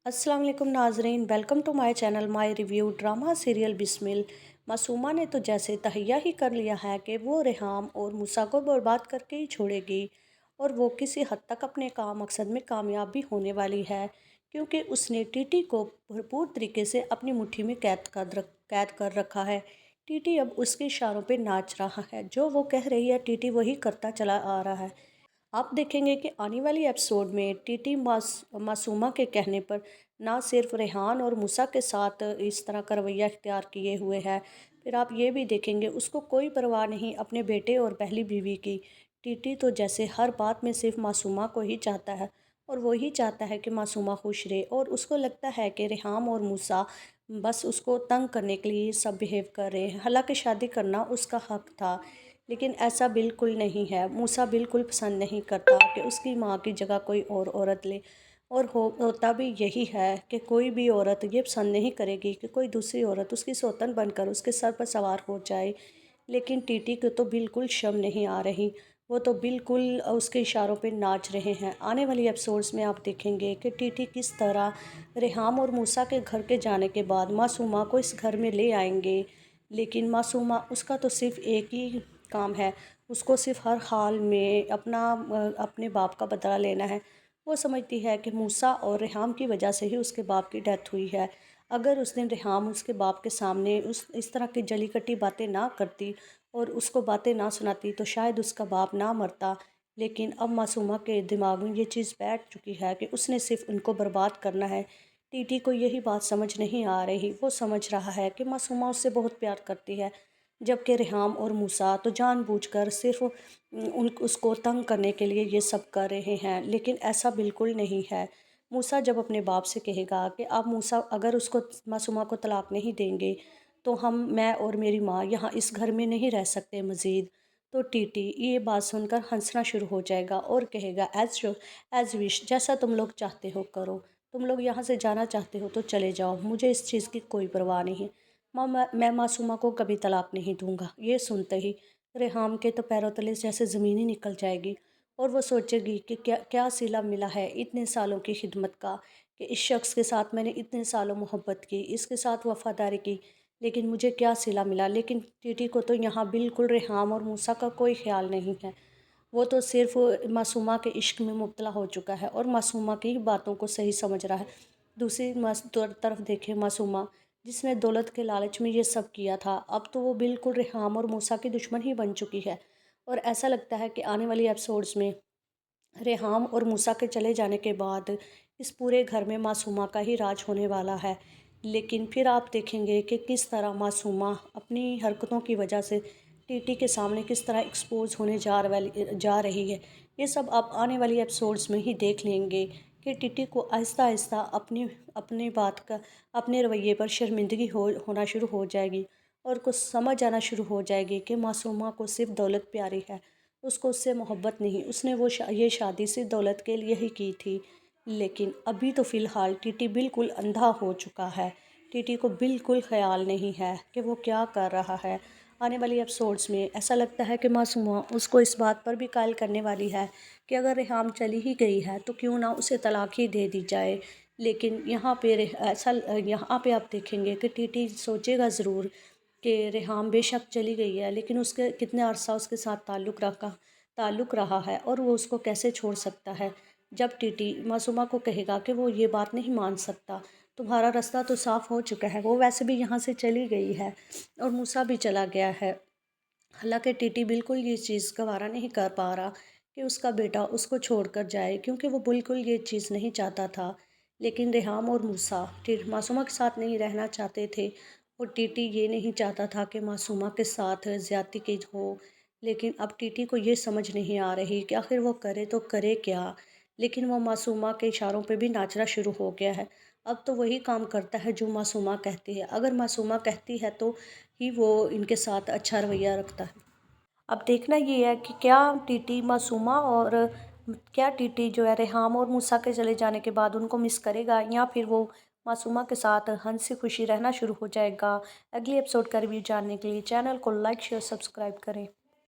अस्सलाम वालेकुम नाजरीन, welcome to my channel my review drama serial Bismil. Masooma ने तो जैसे तहैया ही कर लिया है कि वो रेहाम और मूसा को बर्बाद करके ही छोड़ेगी और वो किसी हद तक अपने काम मकसद में कामयाब भी होने वाली है, क्योंकि उसने टीटी को भरपूर तरीके से अपनी मुट्ठी में कैद कर रखा है। टीटी अब उसके इशारों पे नाच रहा है, जो वो कह रही है टीटी वही करता चला आ रहा है। आप देखेंगे कि आने वाली एपिसोड में टीटी मासूमा के कहने पर ना सिर्फ रेहान और मूसा के साथ इस तरह का रवैया इख्तियार किए हुए है, फिर आप ये भी देखेंगे उसको कोई परवाह नहीं अपने बेटे और पहली बीवी की। टीटी तो जैसे हर बात में सिर्फ मासूमा को ही चाहता है और वही चाहता है कि मासूमा खुश रहे, और उसको लगता है कि रेहाम और मूसा बस उसको तंग करने के लिए सब बिहेव कर रहे हैं। हालांकि शादी करना उसका हक था, लेकिन ऐसा बिल्कुल नहीं है। मूसा बिल्कुल पसंद नहीं करता कि उसकी माँ की जगह कोई और औरत ले, और होता भी यही है कि कोई भी औरत ये पसंद नहीं करेगी कि कोई दूसरी औरत उसकी सौतन बनकर उसके सर पर सवार हो जाए। लेकिन टीटी को तो बिल्कुल शर्म नहीं आ रही, वो तो बिल्कुल उसके इशारों पे नाच रहे हैं। आने वाली एपिसोड्स में आप देखेंगे कि टीटी किस तरह रेहाम और मूसा के घर के जाने के बाद मासूमा को इस घर में ले आएंगे। लेकिन मासूमा उसका तो सिर्फ एक ही काम है, उसको सिर्फ हर हाल में अपने बाप का बदला लेना है। वो समझती है कि मूसा और रेहाम की वजह से ही उसके बाप की डेथ हुई है। अगर उस दिन रेहाम उसके बाप के सामने उस इस तरह की जली कटी बातें ना करती और उसको बातें ना सुनाती तो शायद उसका बाप ना मरता। लेकिन अब मासूमा के दिमाग में ये चीज़ बैठ चुकी है कि उसने सिर्फ उनको बर्बाद करना है। टीटी को यही बात समझ नहीं आ रही। वो समझ रहा है कि मासूमा उससे बहुत प्यार करती है, जबकि रेहाम और मूसा तो जानबूझकर सिर्फ उन उसको तंग करने के लिए ये सब कर रहे हैं। लेकिन ऐसा बिल्कुल नहीं है। मूसा जब अपने बाप से कहेगा कि आप मूसा अगर उसको मासूमा को तलाक नहीं देंगे तो मैं और मेरी माँ यहाँ इस घर में नहीं रह सकते मज़ीद, तो टीटी ये बात सुनकर हंसना शुरू हो जाएगा और कहेगा एज विश, जैसा तुम लोग चाहते हो करो, तुम लोग यहाँ से जाना चाहते हो तो चले जाओ, मुझे इस चीज़ की कोई परवाह नहीं। मैं मासूमा को कभी तलाक नहीं दूंगा। ये सुनते ही रेहाम के तो पैरों तले जैसे ज़मीन ही निकल जाएगी और वो सोचेगी कि क्या क्या सिला मिला है इतने सालों की खिदमत का, कि इस शख्स के साथ मैंने इतने सालों मोहब्बत की, इसके साथ वफ़ादारी की, लेकिन मुझे क्या सिला मिला। लेकिन टीटी को तो यहाँ बिल्कुल रेहाम और मूसा का कोई ख्याल नहीं है। वो तो सिर्फ मासूमा के इश्क में मुब्तला हो चुका है और मासूमा की ही बातों को सही समझ रहा है। दूसरी तरफ देखे मासूमा, जिसने दौलत के लालच में ये सब किया था, अब तो वो बिल्कुल रेहाम और मूसा की दुश्मन ही बन चुकी है। और ऐसा लगता है कि आने वाली एपिसोड्स में रेहाम और मूसा के चले जाने के बाद इस पूरे घर में मासूमा का ही राज होने वाला है। लेकिन फिर आप देखेंगे कि किस तरह मासूमा अपनी हरकतों की वजह से टीटी के सामने किस तरह एक्सपोज होने जा रही है। ये सब आप आने वाली एपिसोड्स में ही देख लेंगे कि टीटी को आहिस्ता आहिस्ता अपनी अपनी बात का अपने रवैये पर शर्मिंदगी होना शुरू हो जाएगी और कुछ समझ आना शुरू हो जाएगी कि मासूमा को सिर्फ दौलत प्यारी है, उसको उससे मोहब्बत नहीं। उसने ये शादी सिर्फ दौलत के लिए ही की थी। लेकिन अभी तो फ़िलहाल टीटी बिल्कुल अंधा हो चुका है। टीटी को बिल्कुल ख्याल नहीं है कि वो क्या कर रहा है। आने वाली एपिसोड्स में ऐसा लगता है कि मासूमा उसको इस बात पर भी कायल करने वाली है कि अगर रेहाम चली ही गई है तो क्यों ना उसे तलाक ही दे दी जाए। लेकिन यहाँ पे आप देखेंगे कि टीटी सोचेगा ज़रूर कि रेहाम बेशक चली गई है, लेकिन उसके कितने अरसा उसके साथ ताल्लुक़ रहा है और वो उसको कैसे छोड़ सकता है। जब टीटी मासूमा को कहेगा कि वो ये बात नहीं मान सकता, तुम्हारा रास्ता तो साफ़ हो चुका है, वो वैसे भी यहाँ से चली गई है और मूसा भी चला गया है। हालांकि टीटी बिल्कुल ये चीज़ गवारा नहीं कर पा रहा कि उसका बेटा उसको छोड़कर जाए, क्योंकि वो बिल्कुल ये चीज़ नहीं चाहता था। लेकिन रेहाम और मूसा मासूमा के साथ नहीं रहना चाहते थे और टीटी ये नहीं चाहता था कि मासूमा के साथ ज़्यादती की हो। लेकिन अब टीटी को ये समझ नहीं आ रही कि आखिर वो करे तो करे क्या। लेकिन वो मासूमा के इशारों पे भी नाचना शुरू हो गया है। अब तो वही काम करता है जो मासूमा कहती है। अगर मासूमा कहती है तो ही वो इनके साथ अच्छा रवैया रखता है। अब देखना ये है कि क्या टीटी जो है रेहाम और मूसा के चले जाने के बाद उनको मिस करेगा, या फिर वो मासूमा के साथ हंसी खुशी रहना शुरू हो जाएगा। अगली एपिसोड का रिव्यू जानने के लिए चैनल को लाइक शेयर सब्सक्राइब करें।